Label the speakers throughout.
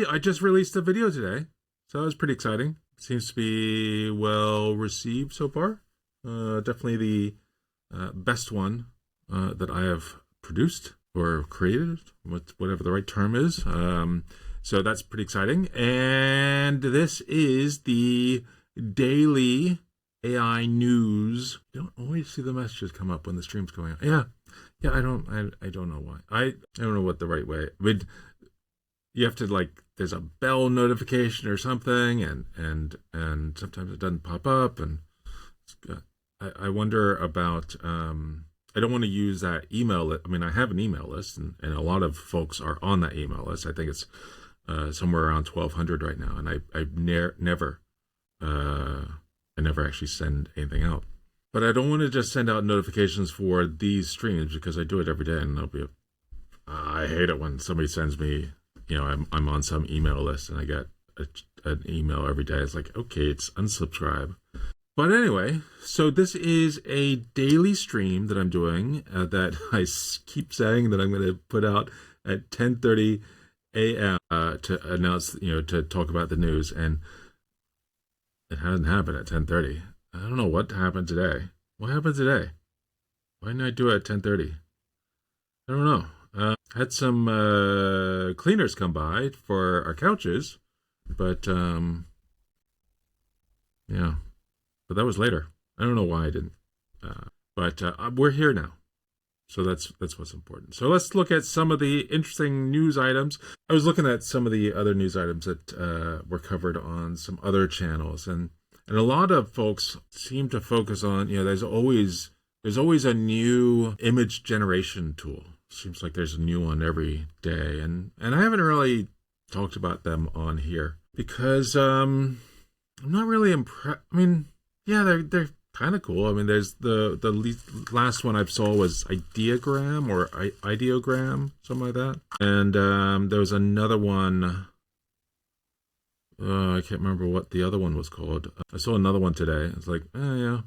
Speaker 1: I just released a video today, so that was pretty exciting. Seems to be well received so far. Definitely the best one that I have produced or created, whatever the right term is. So that's pretty exciting. And this is the daily AI news. You don't always see the messages come up when the stream's going on. Yeah. I don't know why. I don't know what the right way. I mean, you have to there's a bell notification or something, and sometimes it doesn't pop up, and I wonder about. I don't want to use that email list. I mean, I have an email list, and a lot of folks are on that email list. I think it's somewhere around 1,200 right now, and I never actually send anything out. But I don't want to just send out notifications for these streams because I do it every day, and I hate it when somebody sends me, I'm on some email list and I get an email every day. It's like, okay, it's unsubscribe. But anyway, so this is a daily stream that I'm doing that I keep saying that I'm going to put out at 10:30 a.m. To announce, to talk about the news, and it hasn't happened at 10:30. I don't know what happened today. What happened today? Why didn't I do it at 10:30? I don't know. Had some cleaners come by for our couches, but yeah. But that was later. I don't know why I didn't. But we're here now. So that's what's important. So let's look at some of the interesting news items. I was looking at some of the other news items that were covered on some other channels, and a lot of folks seem to focus on, there's always a new image generation tool. Seems like there's a new one every day, and I haven't really talked about them on here because I'm not really impressed. I mean, yeah, they're kind of cool. I mean, there's the last one I saw was Ideogram or Ideogram, something like that. And there was another one. I can't remember what the other one was called. I saw another one today. It's like, yeah,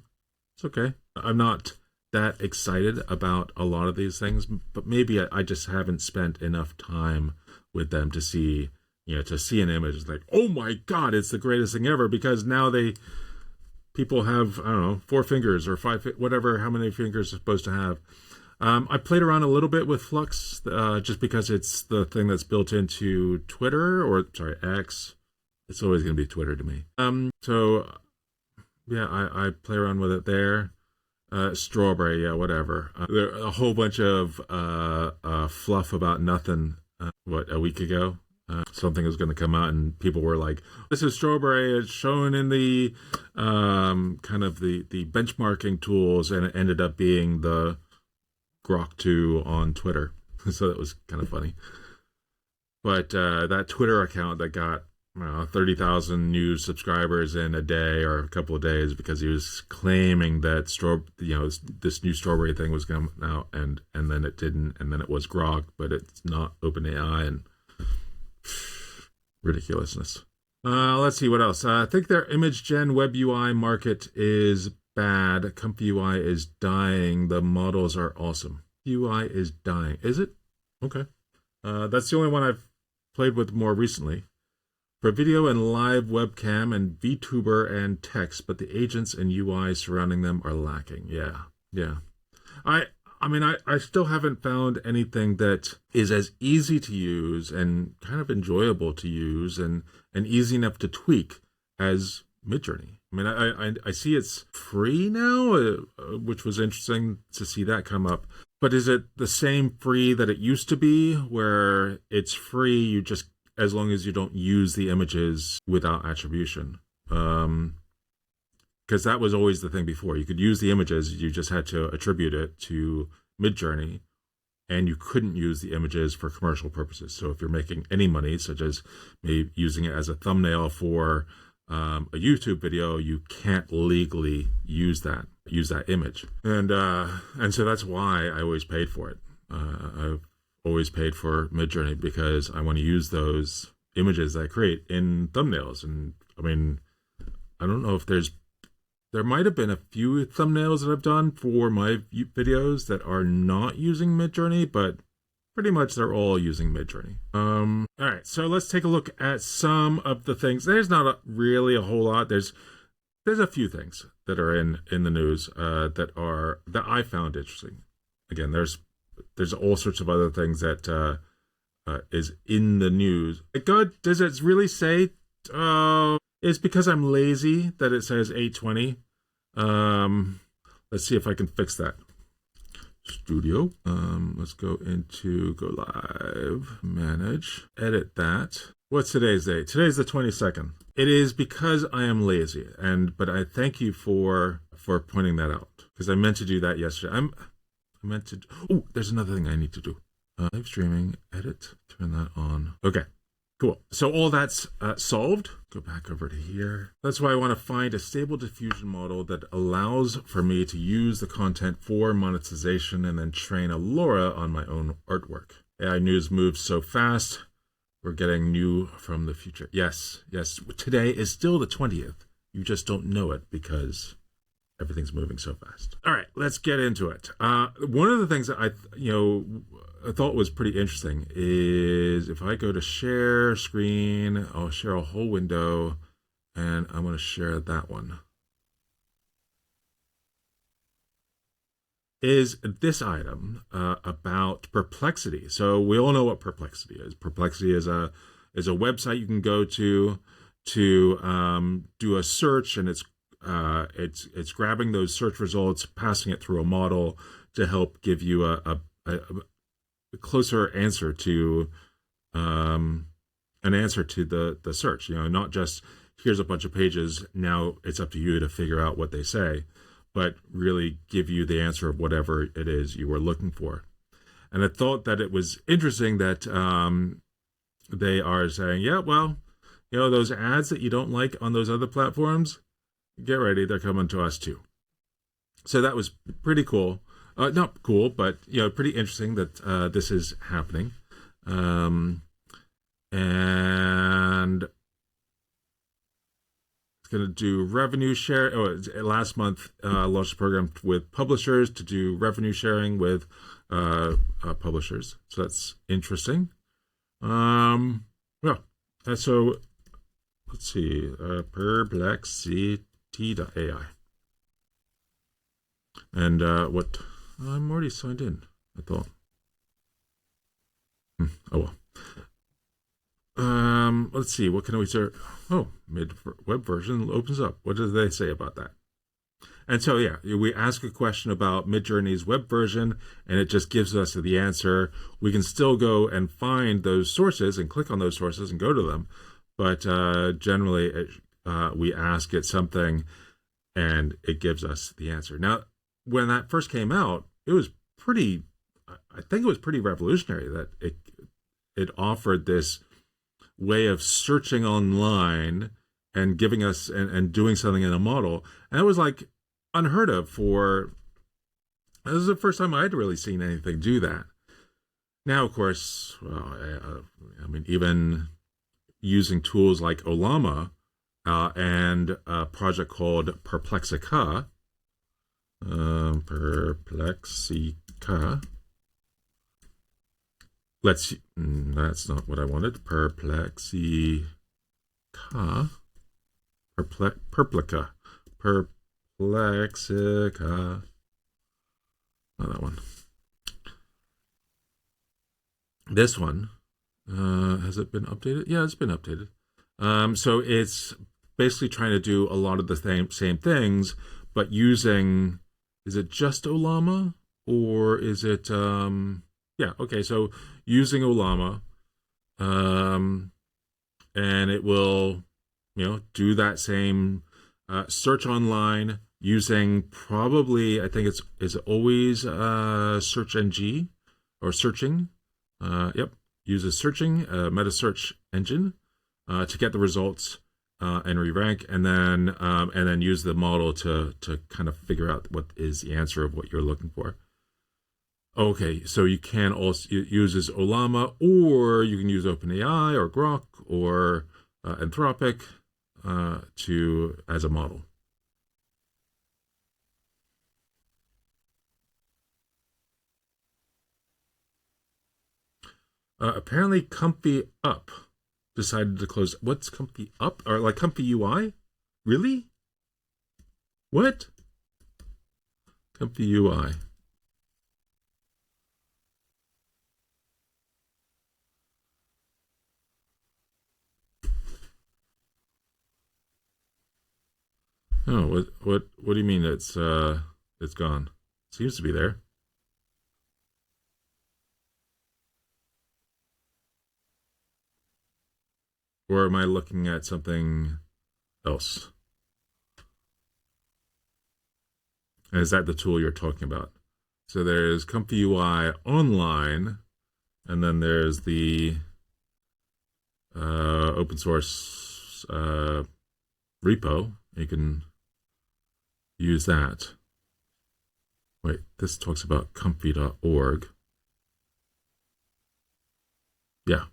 Speaker 1: it's okay. I'm not that excited about a lot of these things, but maybe I just haven't spent enough time with them to see, to see an image. It's like, oh my God, it's the greatest thing ever, because now people have, I don't know, 4 fingers or 5, whatever, how many fingers they're supposed to have. I played around a little bit with Flux, just because it's the thing that's built into X. It's always going to be Twitter to me. So yeah, I play around with it there. Strawberry, yeah, whatever. There a whole bunch of fluff about nothing. A week ago, something was going to come out, and people were like, "This is Strawberry. It's shown in the kind of the benchmarking tools," and it ended up being the Grok 2 on Twitter. So that was kind of funny. But that Twitter account that got 30,000 new subscribers in a day or a couple of days, because he was claiming that this new Strawberry thing was coming out, and then it didn't, and then it was Grok, but it's not OpenAI, and ridiculousness. Let's see what else. I think their image gen web UI market is bad. Comfy UI is dying. The models are awesome. UI is dying. Is it? Okay. That's the only one I've played with more recently. For video and live webcam and VTuber and text, but the agents and UI surrounding them are lacking. Yeah. I mean, I still haven't found anything that is as easy to use and kind of enjoyable to use and easy enough to tweak as Midjourney. I mean, I see it's free now, which was interesting to see that come up. But is it the same free that it used to be, where it's free, you just, as long as you don't use the images without attribution? Because that was always the thing before. You could use the images, you just had to attribute it to Midjourney, and you couldn't use the images for commercial purposes. So if you're making any money, such as maybe using it as a thumbnail for a YouTube video, you can't legally use that image. And so that's why I always paid for it. I've always paid for Midjourney because I want to use those images that I create in thumbnails. And I mean, I don't know if there might have been a few thumbnails that I've done for my videos that are not using Midjourney, but pretty much they're all using Midjourney. All right, so let's take a look at some of the things. There's not really a whole lot. There's a few things that are in the news that I found interesting. Again, there's all sorts of other things that is in the news. God, does it really say? It's because I'm lazy that it says 820. Let's see if I can fix that. Studio. Let's go into Go Live, manage, edit that. What's today's date? Today's the 22nd. It is because I am lazy, but I thank you for pointing that out, because I meant to do that yesterday. I meant to. Oh, there's another thing I need to do. Live streaming, edit, turn that on. Okay. Cool. So all that's solved. Go back over to here. That's why I want to find a stable diffusion model that allows for me to use the content for monetization and then train Allura on my own artwork. AI news moves so fast. We're getting new from the future. Yes. Today is still the 20th. You just don't know it because everything's moving so fast. All right, let's get into it. One of the things that I thought was pretty interesting is if I go to share screen, I'll share a whole window, and I'm going to share that one. Is this item about Perplexity? So we all know what Perplexity is. Perplexity is a website you can go to do a search, and it's grabbing those search results, passing it through a model to help give you a closer answer to an answer to the search. Not just here's a bunch of pages, now it's up to you to figure out what they say, but really give you the answer of whatever it is you were looking for. And I thought that it was interesting that they are saying, yeah, well, those ads that you don't like on those other platforms, get ready, they're coming to us too. So that was pretty cool. Not cool, but pretty interesting that this is happening. And it's going to do revenue share. Last month launched a program with publishers to do revenue sharing with publishers. So that's interesting. So let's see. Perplexity.ai. And what? I'm already signed in, I thought. Oh well. Let's see. What can we search? Oh, web version opens up. What do they say about that? And so, yeah, we ask a question about Midjourney's web version, and it just gives us the answer. We can still go and find those sources and click on those sources and go to them. But generally, we ask it something, and it gives us the answer. Now, when that first came out, I think it was pretty revolutionary that it offered this way of searching online and giving us and doing something in a model. And it was like unheard of this is the first time I'd really seen anything do that. Now, of course, even using tools like Ollama and a project called Perplexica, that's not what I wanted. Perplexica. Not that one. This one. Has it been updated? Yeah, it's been updated. So it's basically trying to do a lot of the same things, but using, is it just Ollama or is it, so using Ollama, and it will, do that same search online using probably, I think is it always search ng or searching? Uses searching, meta search engine to get the results and re-rank, and then use the model to kind of figure out what is the answer of what you're looking for. Okay, so you can also uses Ollama, or you can use OpenAI or Grok or Anthropic as a model. Apparently, Comfy Up decided to close. What's Comfy Up? Or like Comfy UI? Really? What? Comfy UI. Oh, what do you mean it's gone? Seems to be there. Or am I looking at something else? And is that the tool you're talking about? So there's Comfy UI online, and then there's the open source repo. You can use that. Wait, this talks about comfy.org. Yeah.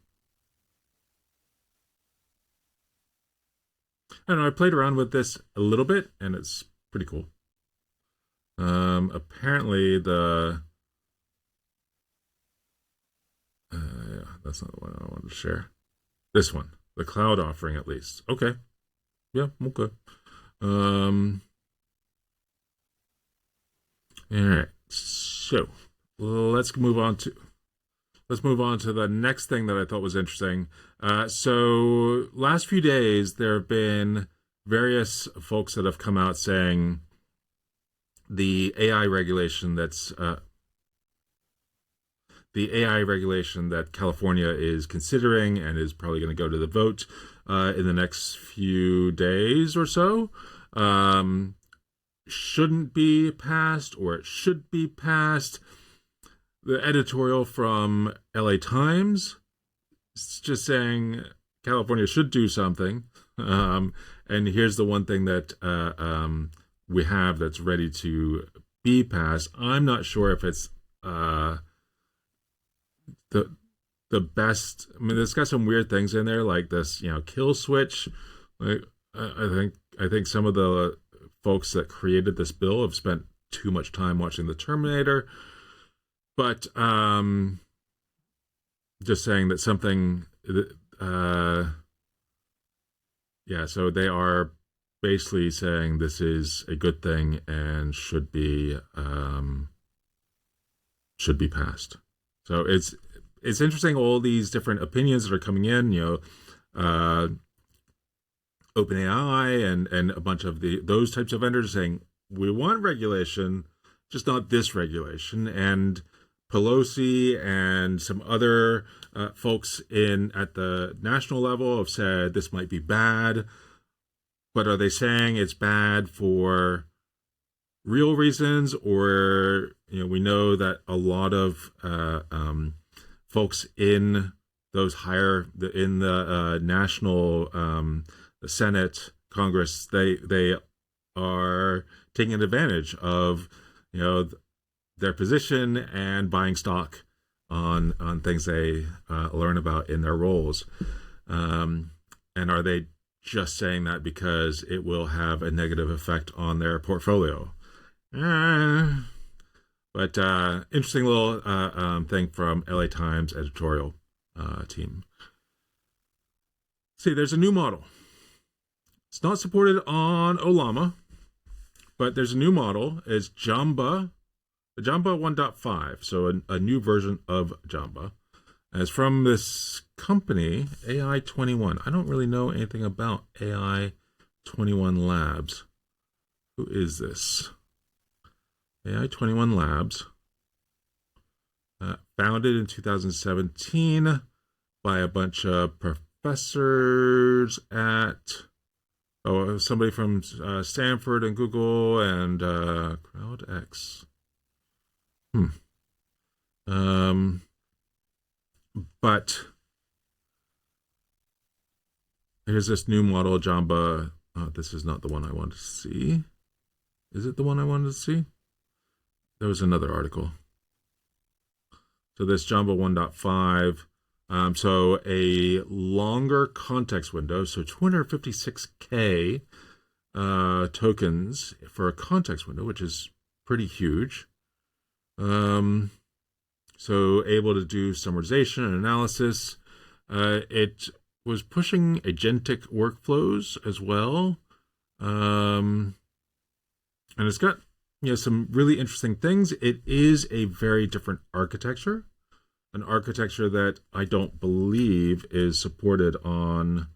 Speaker 1: I don't know. I played around with this a little bit, and it's pretty cool. Apparently yeah, that's not the one I wanted to share. This one, the cloud offering, at least. Okay. Yeah. Okay. Um. All right. So let's move on to the next thing that I thought was interesting. So last few days there have been various folks that have come out saying the AI regulation that California is considering and is probably going to go to the vote in the next few days or so shouldn't be passed, or it should be passed. The editorial from LA Times is just saying California should do something. And here's the one thing that we have that's ready to be passed. I'm not sure if it's the best. I mean, there's got some weird things in there, like this, kill switch. Like, I think some of the folks that created this bill have spent too much time watching the Terminator. But just saying that something, yeah. So they are basically saying this is a good thing and should be passed. So it's interesting, all these different opinions that are coming in. OpenAI and a bunch of those types of vendors saying we want regulation, just not this regulation. And Pelosi and some other folks at the national level have said this might be bad, but are they saying it's bad for real reasons, or we know that a lot of folks in those in the national the Senate, Congress, they are taking advantage of their position and buying stock on things they learn about in their roles. And are they just saying that because it will have a negative effect on their portfolio? But interesting little thing from LA Times editorial team. See, there's a new model. It's not supported on Olama, but there's a new model. It's Jamba, the Jamba 1.5, so a new version of Jamba. And it's from this company, AI21. I don't really know anything about AI21 Labs. Who is this? AI21 Labs, founded in 2017 by a bunch of professors at somebody from Stanford and Google and CrowdX. But here's this new model, Jamba. This is not the one I wanted to see. Is it the one I wanted to see? There was another article. So this Jamba 1.5. So a longer context window, so 256K tokens for a context window, which is pretty huge. So able to do summarization and analysis. It was pushing agentic workflows as well. And it's got some really interesting things. It is a very different architecture, an architecture that I don't believe is supported on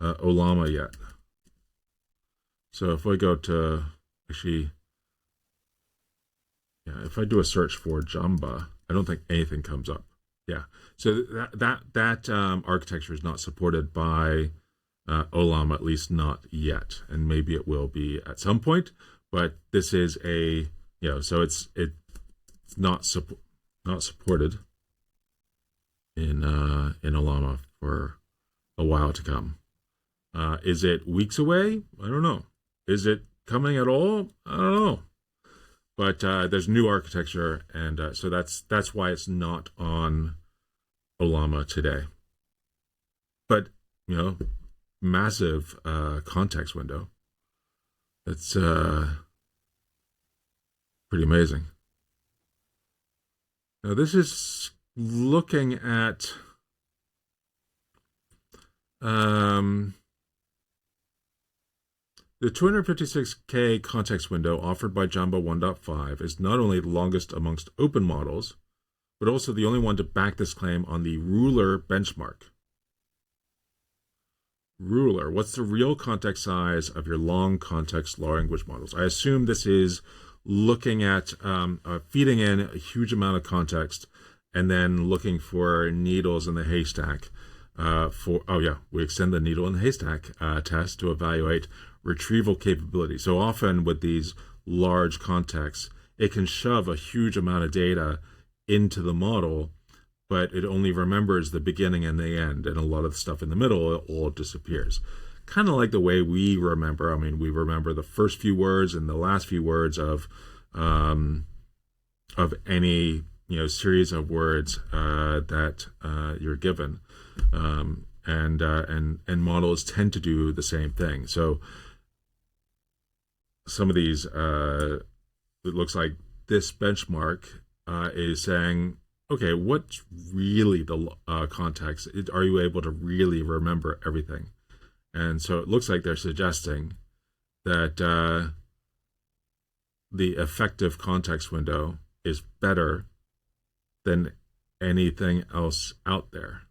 Speaker 1: Ollama yet. So if I go to if I do a search for Jamba, I don't think anything comes up. Yeah, so that architecture is not supported by Ollama, at least not yet, and maybe it will be at some point. But this is so it's not supported in Ollama for a while to come. Is it weeks away? I don't know. Is it coming at all? I don't know. But there's new architecture, and so that's why it's not on Ollama today. But massive context window. It's pretty amazing. Now this is looking at the 256K context window offered by Jamba 1.5 is not only the longest amongst open models, but also the only one to back this claim on the Ruler benchmark. Ruler, what's the real context size of your long context language models? I assume this is looking at feeding in a huge amount of context and then looking for needles in the haystack. We extend the needle in the haystack test to evaluate retrieval capability. So often with these large contexts, it can shove a huge amount of data into the model, but it only remembers the beginning and the end, and a lot of the stuff in the middle, it all disappears. Kind of like the way we remember. I mean, we remember the first few words and the last few words of any series of words that you're given, and models tend to do the same thing. So some of these, it looks like this benchmark is saying, okay, what's really the context? Are you able to really remember everything? And so it looks like they're suggesting that the effective context window is better than anything else out there,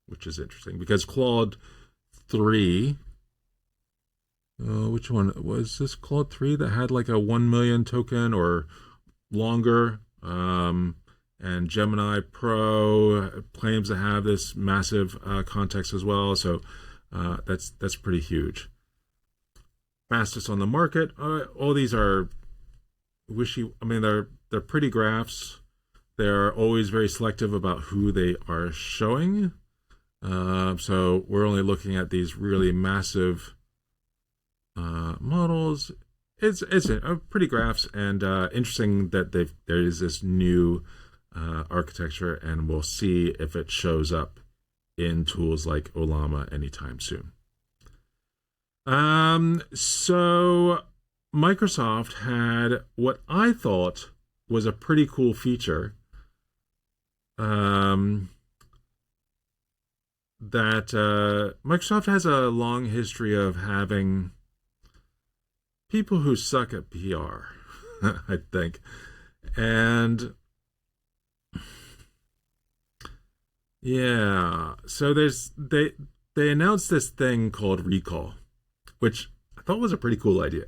Speaker 1: which is interesting because Claude 3, which one was this? Claude 3 that had like a 1 million token or longer, and Gemini Pro claims to have this massive context as well. So that's pretty huge. Fastest on the market. All these are wishy. I mean, they're pretty graphs. They're always very selective about who they are showing. So we're only looking at these really massive models. It's pretty graphs, and interesting that there is this new architecture, and we'll see if it shows up in tools like Ollama anytime soon. So Microsoft had what I thought was a pretty cool feature that Microsoft has a long history of having people who suck at PR, I think. And yeah, so they announced this thing called Recall, which I thought was a pretty cool idea.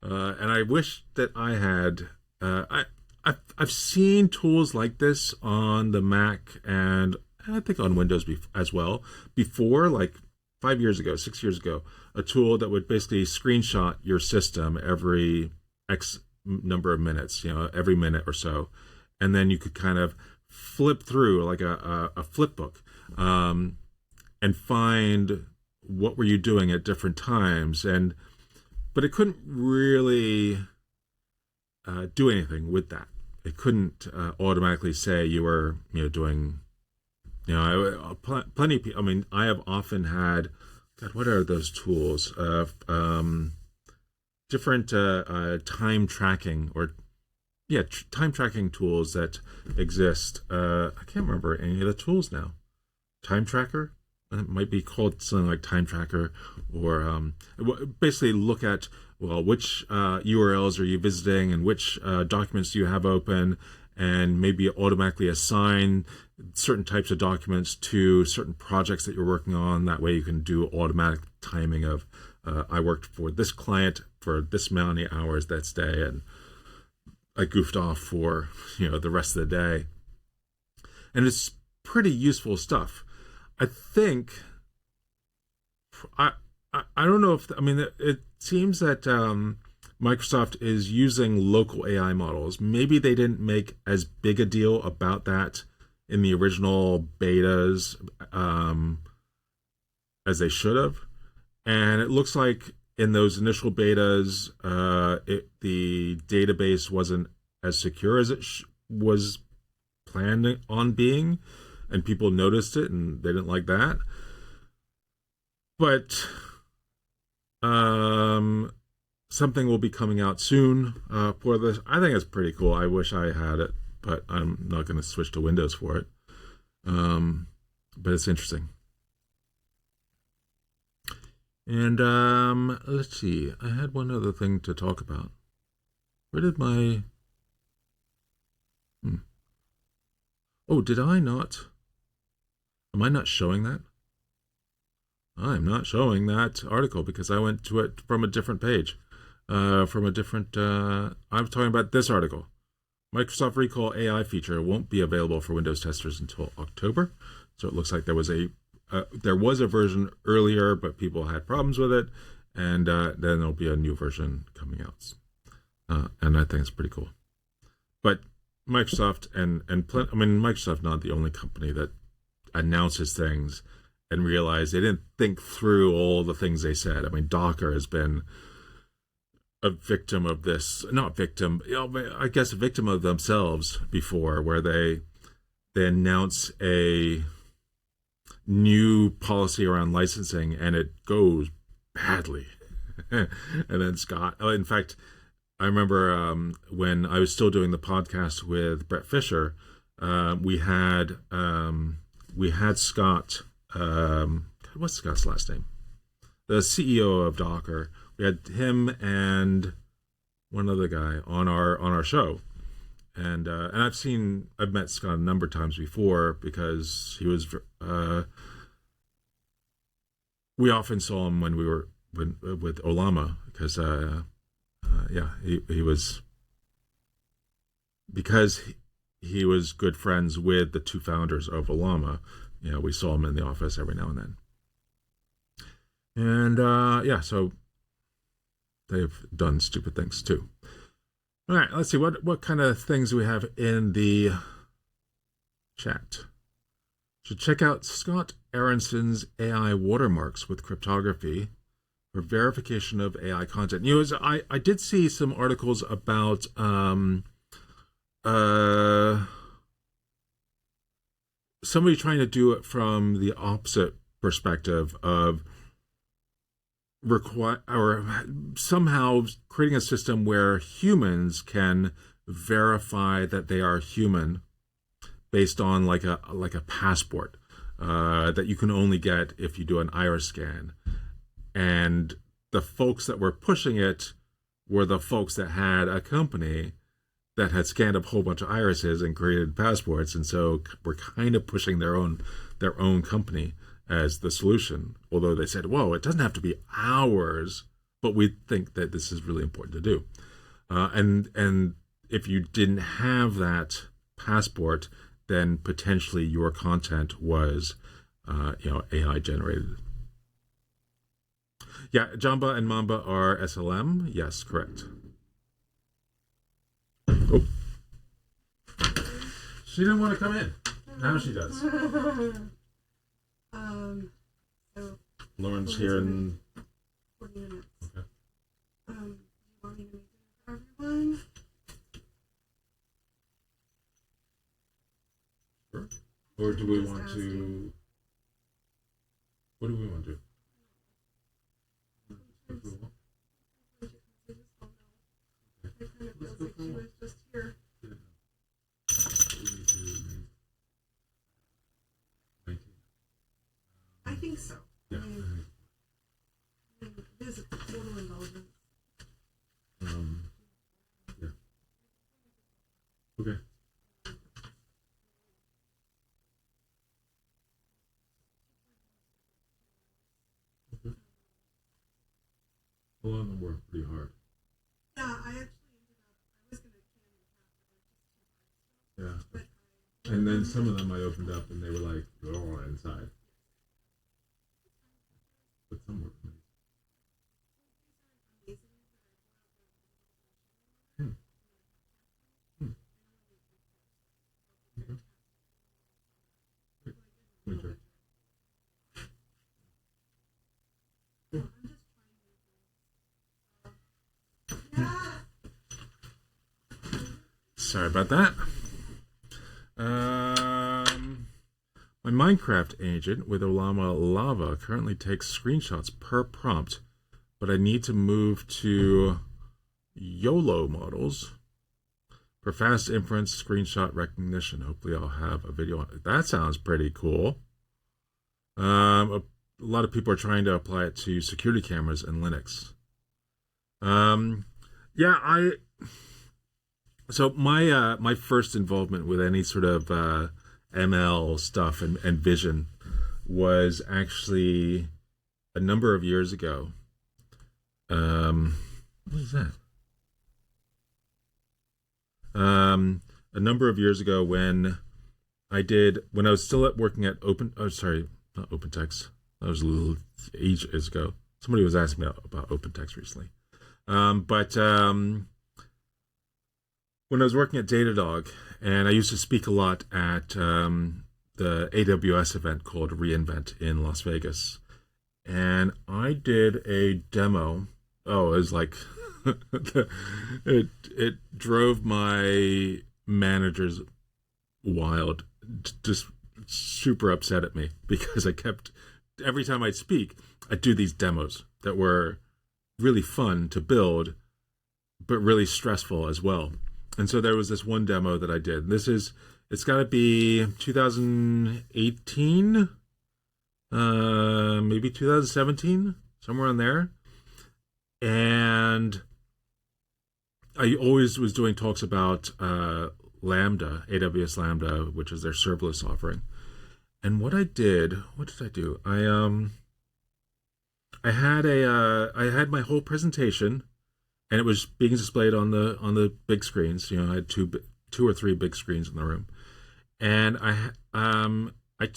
Speaker 1: And I wish that I had I've seen tools like this on the Mac and I think on Windows as well before, like 5 years ago, 6 years ago, a tool that would basically screenshot your system every X number of minutes, every minute or so. And then you could kind of flip through like a flip book and find what were you doing at different times. But it couldn't really do anything with that. It couldn't automatically say you were, doing, plenty of people. I mean, I have often had, God, what are those tools? Different time tracking or yeah, time tracking tools that exist. I can't remember any of the tools now. Time tracker. It might be called something like time tracker, or basically look at, well, which URLs are you visiting and which documents do you have open, and maybe automatically assign certain types of documents to certain projects that you're working on. That way you can do automatic timing of, I worked for this client for this many hours that day, and I goofed off for the rest of the day. And it's pretty useful stuff. I think I don't know if, I mean, it seems that Microsoft is using local AI models. Maybe they didn't make as big a deal about that in the original betas as they should have. And it looks like in those initial betas, the database wasn't as secure as it was planned on being, and people noticed it and they didn't like that. But something will be coming out soon for this. I think it's pretty cool. I wish I had it, but I'm not going to switch to Windows for it. But it's interesting. And let's see. I had one other thing to talk about. Where did my... Oh, did I not? Am I not showing that? I'm not showing that article because I went to it from a different page. From a different... I'm talking about this article. Microsoft Recall AI feature won't be available for Windows testers until October. So it looks like there was a version earlier, but people had problems with it. And then there'll be a new version coming out. And I think it's pretty cool. But Microsoft Microsoft not the only company that announces things and realize they didn't think through all the things they said. I mean, Docker has been a victim of this, not victim, I guess a victim of themselves before, where they announce a new policy around licensing and it goes badly. And then in fact, I remember when I was still doing the podcast with Brett Fisher, we had Scott. What's Scott's last name? The CEO of Docker. We had him and one other guy on our show, and I've met Scott a number of times before because he was. We often saw him when we were with Olama because he was, because he was good friends with the two founders of Olama. We saw him in the office every now and then. And so they've done stupid things too. All right, let's see what kind of things we have in the chat. So check out Scott Aronson's AI watermarks with cryptography for verification of AI content. I did see some articles about somebody trying to do it from the opposite perspective of somehow creating a system where humans can verify that they are human based on like a passport that you can only get if you do an iris scan. And the folks that were pushing it were the folks that had a company that had scanned up a whole bunch of irises and created passports, and so we're kind of pushing their own company as the solution. Although they said, "Whoa, it doesn't have to be ours," but we think that this is really important to do. And if you didn't have that passport, then potentially your content was, AI generated. Yeah, Jamba and Mamba are SLM. Yes, correct. Oh. She didn't want to come in. Now she does.
Speaker 2: So
Speaker 1: Lauren's here in
Speaker 2: 40 minutes.
Speaker 1: Okay.
Speaker 2: Do you want me to make it for everyone?
Speaker 1: Sure. Or do we want to... What do we want to do?
Speaker 2: I kind of feels like she was just here. think so.
Speaker 1: Yeah.
Speaker 2: It is a total indulgence.
Speaker 1: Yeah. Okay. A lot of them work pretty hard.
Speaker 2: Yeah, I actually ended up, I was going to can in half,
Speaker 1: Yeah.
Speaker 2: but I
Speaker 1: And then some of them I opened up and they were like, oh, inside. But some work amazing. Hmm. Hmm. Okay. Great. Winter. Cool. Sorry about that. My Minecraft agent with Olama Lava currently takes screenshots per prompt, but I need to move to YOLO models for fast inference screenshot recognition. Hopefully, I'll have a video on it. That sounds pretty cool. A lot of people are trying to apply it to security cameras in Linux. Yeah, so my first involvement with any sort of ML stuff and vision was actually a number of years ago. What is that? A number of years ago when when I was still working at not OpenText. That was a little ages ago. Somebody was asking me about OpenText recently. But when I was working at Datadog, and I used to speak a lot at the AWS event called reInvent in Las Vegas, and I did a demo. Oh, it was like it drove my managers wild, just super upset at me because I kept every time I'd speak, I'd do these demos that were really fun to build, but really stressful as well. And so there was this one demo that I did. It's got to be 2018, maybe 2017, somewhere in there. And I always was doing talks about Lambda, AWS Lambda, which is their serverless offering. And what did I do? I had my whole presentation, and it was being displayed on the big screens. I had two or three big screens in the room, and I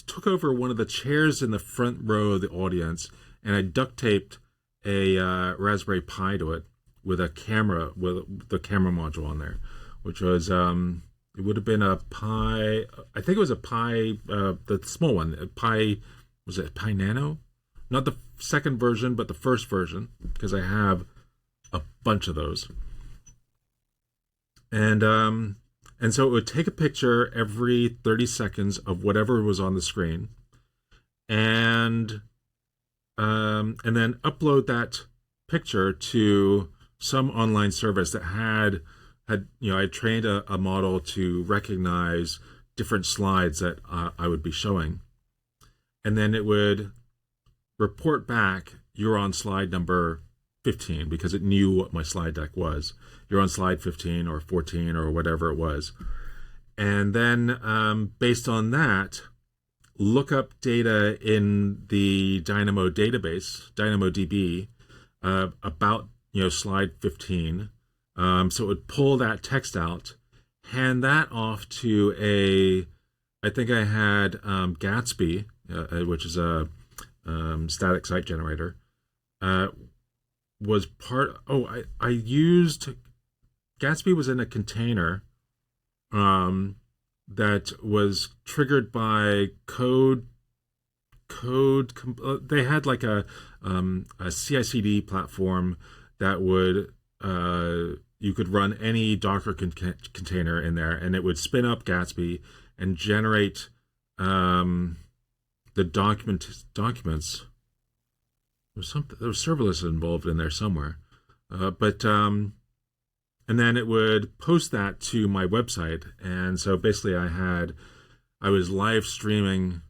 Speaker 1: took over one of the chairs in the front row of the audience, and I duct taped a Raspberry Pi to it with the camera module on there, which was it would have been a Pi. I think it was a Pi, the small one. Was it Pi Nano? Not the second version, but the first version, because I have a bunch of those. And so it would take a picture every 30 seconds of whatever was on the screen, and then upload that picture to some online service that had I trained a model to recognize different slides that I would be showing, and then it would report back, you're on slide number 15, because it knew what my slide deck was. You're on slide 15 or 14 or whatever it was. And then based on that, look up data in the Dynamo database, DynamoDB, about slide 15. So it would pull that text out, hand that off to I think I had Gatsby, which is a static site generator, was part. I used Gatsby was in a container that was triggered by code. They had like a CI/CD platform that would you could run any Docker container in there, and it would spin up Gatsby and generate the documents. There was serverless involved in there somewhere, and then it would post that to my website. And so basically, I was live streaming.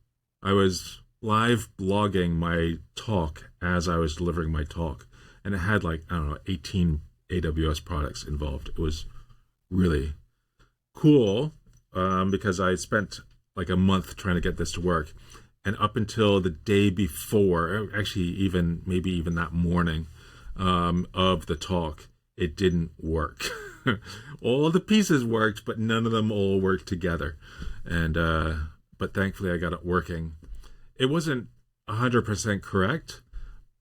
Speaker 1: I was live blogging my talk as I was delivering my talk, and it had like, I don't know, 18 AWS products involved. It was really cool, because I spent like a month trying to get this to work, and up until the day before, actually even maybe even that morning, of the talk, it didn't work. All of the pieces worked, but none of them all worked together. And but thankfully I got it working. It wasn't 100% correct,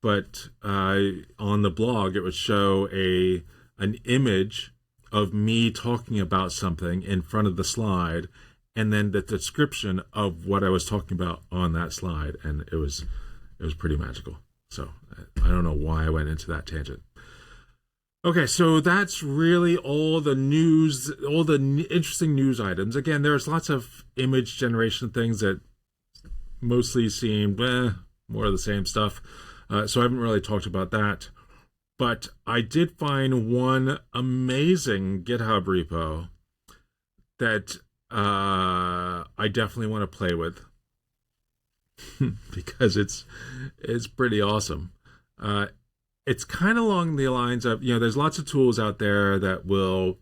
Speaker 1: but on the blog it would show an image of me talking about something in front of the slide, and then the description of what I was talking about on that slide, and it was pretty magical. So I don't know why I went into that tangent. Okay, so that's really all the news, all the interesting news items. Again, there's lots of image generation things that mostly seemed more of the same stuff. So I haven't really talked about that. But I did find one amazing GitHub repo that I definitely want to play with because it's pretty awesome. It's kind of along the lines of, there's lots of tools out there that will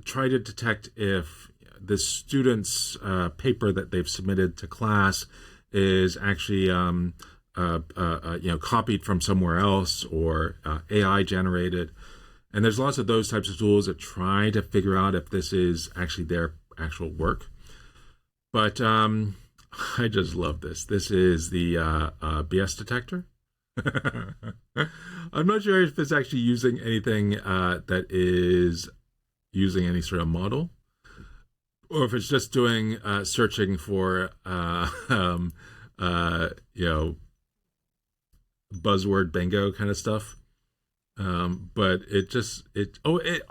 Speaker 1: try to detect if the student's paper that they've submitted to class is actually copied from somewhere else or AI generated. And there's lots of those types of tools that try to figure out if this is actually their actual work. But I just love this. This is the BS detector. I'm not sure if it's actually using anything that is using any sort of model, or if it's just doing searching for buzzword bingo kind of stuff. But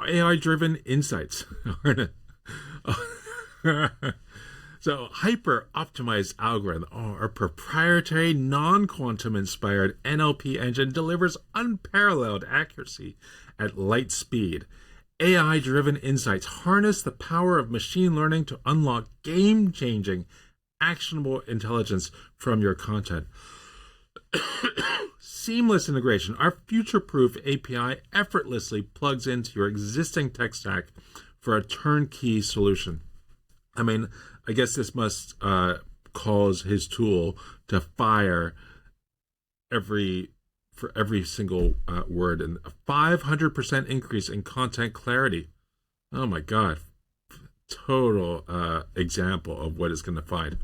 Speaker 1: AI driven insights. So hyper optimized algorithm, our proprietary non-quantum inspired NLP engine, delivers unparalleled accuracy at light speed. AI driven insights harness the power of machine learning to unlock game changing actionable intelligence from your content. Seamless integration. Our future-proof API effortlessly plugs into your existing tech stack for a turnkey solution. I mean, I guess this must cause his tool to fire for every single word, and a 500% increase in content clarity. Oh my God. Total example of what it's going to find.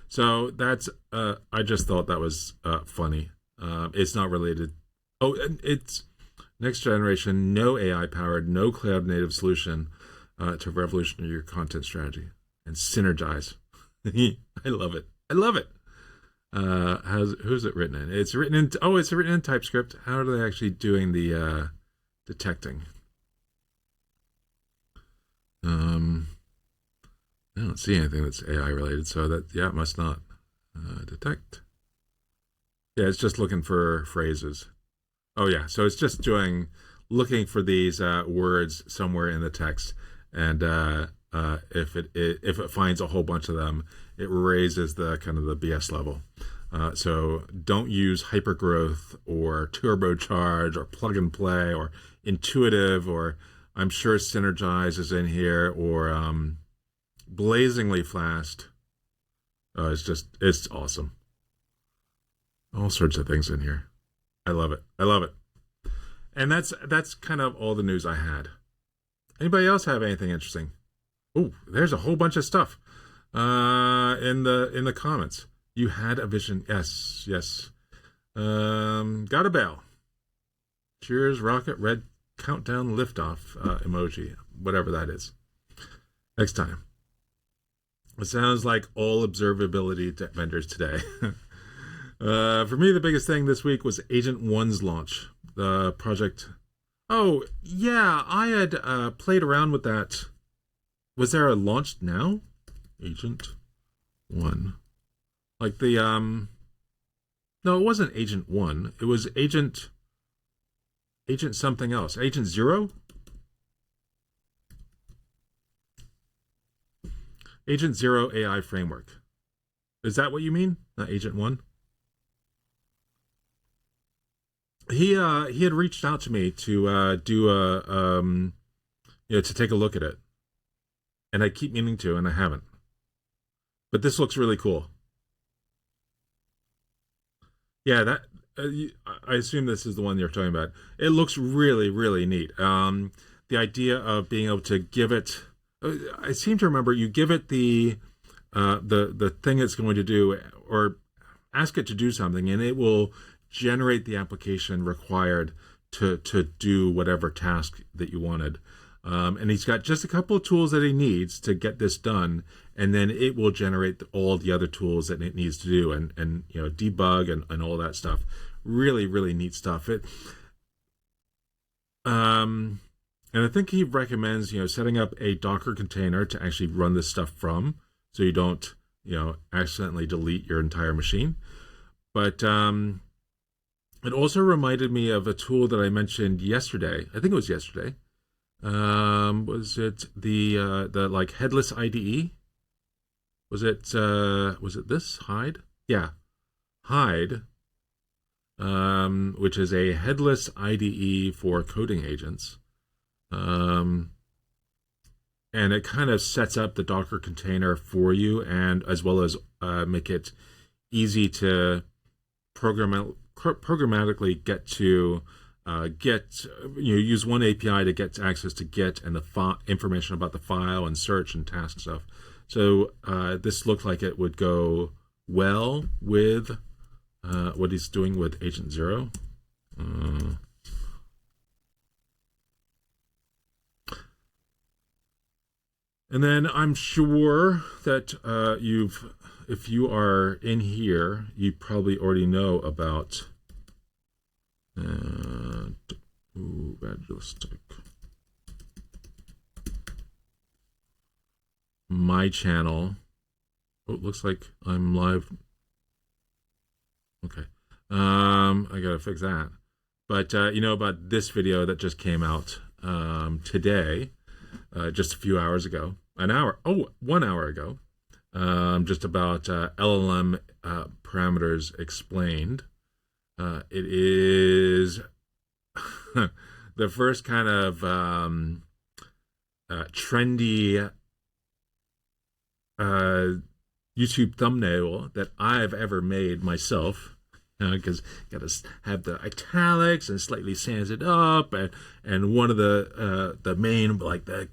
Speaker 1: So that's, I just thought that was funny. It's not related. Oh, and it's next generation, no AI powered, no cloud native solution to revolutionize your content strategy and synergize. I love it. I love it. Who's it written in? It's written in TypeScript. How are they actually doing the detecting? I don't see anything that's AI related, so that, it must not detect. Yeah, it's just looking for phrases. Oh yeah, so it's just looking for these words somewhere in the text, and if it finds a whole bunch of them, it raises the kind of the BS level. So don't use hypergrowth or turbocharge or plug and play or intuitive, or I'm sure synergize is in here, or blazingly fast. It's awesome. All sorts of things in here. I love it. I love it. And that's kind of all the news I had. Anybody else have anything interesting? Oh, there's a whole bunch of stuff in the comments. You had a vision. Yes. Got a bell. Cheers, rocket, red countdown, liftoff emoji, whatever that is. Next time. It sounds like all observability vendors today. For me, the biggest thing this week was Agent One's launch. The project. Oh, yeah, I had played around with that. Was there a launch now? Agent One. Like the, no, it wasn't Agent One. It was Agent something else. Agent Zero? Agent Zero AI framework. Is that what you mean? Not Agent One? he had reached out to me to do a to take a look at it, and I keep meaning to, and I haven't. But this looks really cool. Yeah, that I assume this is the one you're talking about. It looks really, really neat. The idea of being able to give it, I seem to remember you give it the thing it's going to do, or ask it to do something, and it will generate the application required to do whatever task that you wanted. And he's got just a couple of tools that he needs to get this done, and then it will generate all the other tools that it needs to do, and debug and all that stuff. Really, really neat stuff. And I think he recommends setting up a Docker container to actually run this stuff from, so you don't accidentally delete your entire machine. But it also reminded me of a tool that I mentioned yesterday. I think it was yesterday. Was it the like headless IDE? Was it this Hide? Yeah, Hide, which is a headless IDE for coding agents. And it kind of sets up the Docker container for you, and as well as make it easy to programmatically get to use one API to get access to Git and the information about the file and search and task stuff. So this looked like it would go well with what he's doing with Agent Zero. And then I'm sure that if you are in here, you probably already know about evangelistic. My channel. Oh, it looks like I'm live. Okay. I gotta fix that. But about this video that just came out today, just a few hours ago, 1 hour ago, just about LLM parameters explained. It is the first kind of trendy YouTube thumbnail that I've ever made myself. Because you got to have the italics and slightly sands it up, and one of the main, like, the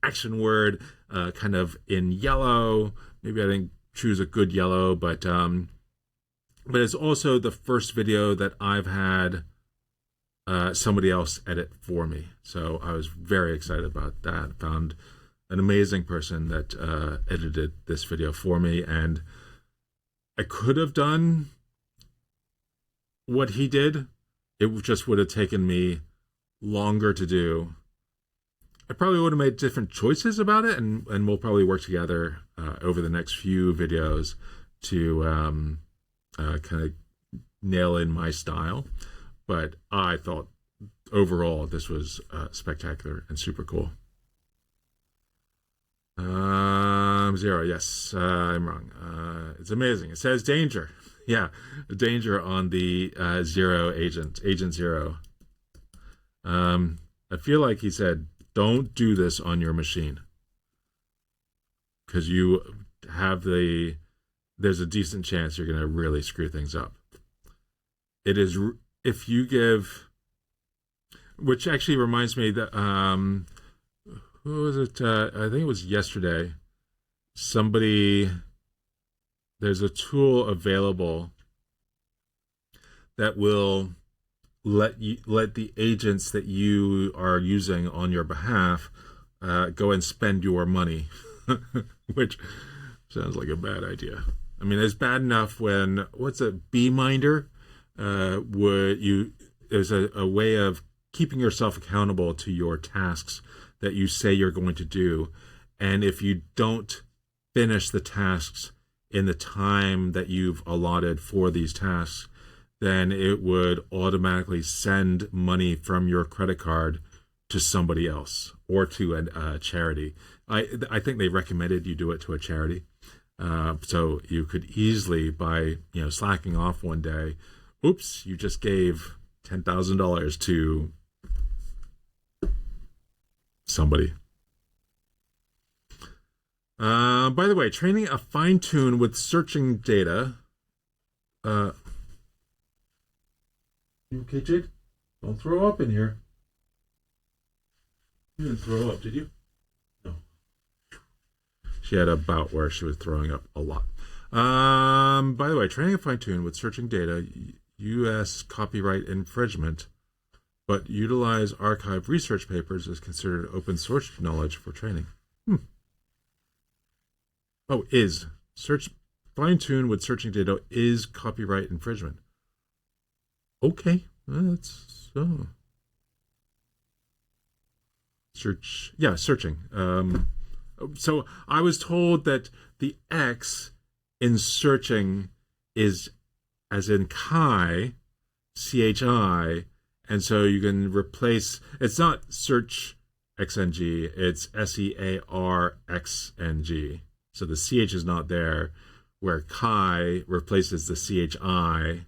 Speaker 1: action word kind of in yellow. Maybe I didn't choose a good yellow, but it's also the first video that I've had somebody else edit for me. So I was very excited about that. Found an amazing person that edited this video for me, and I could have done what he did. It just would have taken me longer to do. I probably would have made different choices about it, and we'll probably work together over the next few videos to kind of nail in my style. But I thought overall this was spectacular and super cool. Zero, yes, I'm wrong. It's amazing. It says danger. Yeah, danger on the Zero Agent Zero. I feel like he said, don't do this on your machine, because you have there's a decent chance you're going to really screw things up. It is, if you give, which actually reminds me that, who was it? I think it was yesterday. There's a tool available that will let the agents that you are using on your behalf go and spend your money, which sounds like a bad idea. I mean, it's bad enough when BeMinder there's a way of keeping yourself accountable to your tasks that you say you're going to do, and if you don't finish the tasks in the time that you've allotted for these tasks, then it would automatically send money from your credit card to somebody else or to a charity. I think they recommended you do it to a charity. So you could easily, by slacking off one day, oops, you just gave $10,000 to somebody. By the way, training a fine tune with searching data. You okay, Jade? Don't throw up in here. You didn't throw up, did you? No. She had a bout where she was throwing up a lot. By the way, training a fine tune with searching data, U.S. copyright infringement, but utilize archive research papers is considered open source knowledge for training. Oh, is search fine tune with searching data is copyright infringement. Okay, that's search. Yeah, searching. So I was told that the X in searching is as in chi, CHI, and so you can replace. It's not search XNG. It's SEARXNG. So the CH is not there, where chi replaces the CHI.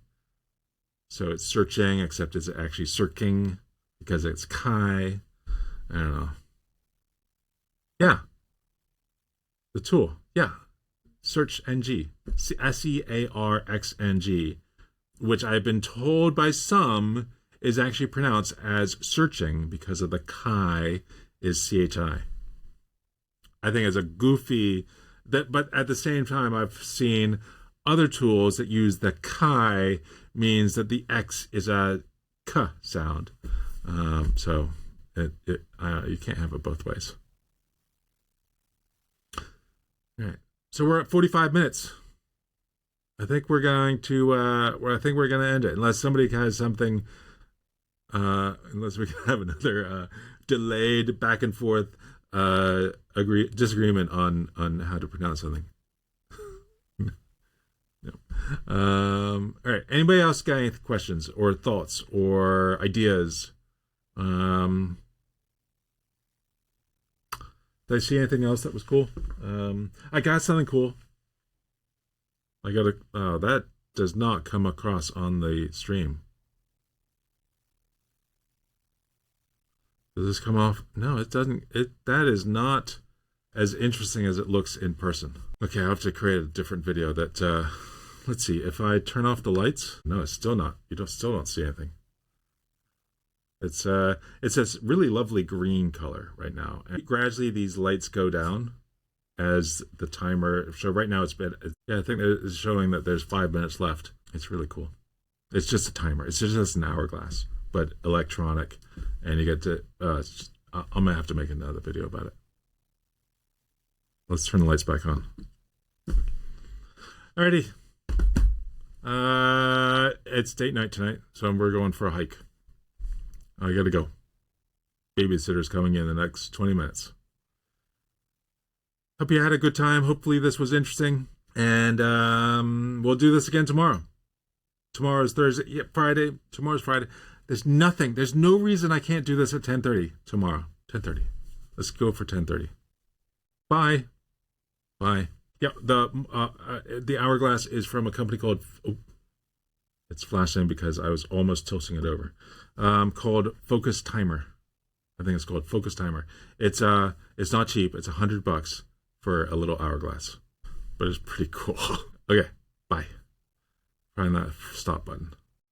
Speaker 1: So it's searching, except it's actually searching because it's chi. I don't know. Yeah. The tool. Yeah. Search NG. SEARXNG, which I've been told by some is actually pronounced as searching because of the chi is CHI. I think it's a goofy... but at the same time, I've seen other tools that use the chi means that the X is a k sound. So you can't have it both ways. All right. So we're at 45 minutes. I think we're going to end it unless somebody has something. Unless we can have another delayed back and forth disagreement on how to pronounce something. No. All right. Anybody else got any questions or thoughts or ideas? Did I see anything else that was cool? I got something cool. That does not come across on the stream. Does this come off? No, it doesn't. That is not as interesting as it looks in person. Okay, I have to create a different video that, let's see, if I turn off the lights, no, it's still not. Still don't see anything. It's a really lovely green color right now. And gradually these lights go down as the timer. So right now I think it's showing that there's 5 minutes left. It's really cool. It's just a timer. It's just an hourglass, but electronic. And you get to, I'm going to have to make another video about it. Let's turn the lights back on. Alrighty. It's date night tonight, so we're going for a hike. I gotta go. Babysitter's coming in the next 20 minutes. Hope you had a good time. Hopefully this was interesting. And we'll do this again tomorrow. Tomorrow's Thursday. Yeah, Friday. Tomorrow's Friday. There's no reason I can't do this at 10:30 tomorrow. 10:30. Let's go for 10:30. Bye. Bye. Yeah, the hourglass is from a company called... Oh, it's flashing because I was almost tilting it over. Called Focus Timer. I think it's called Focus Timer. It's not cheap. It's $100 for a little hourglass, but it's pretty cool. Okay, bye. Find that stop button.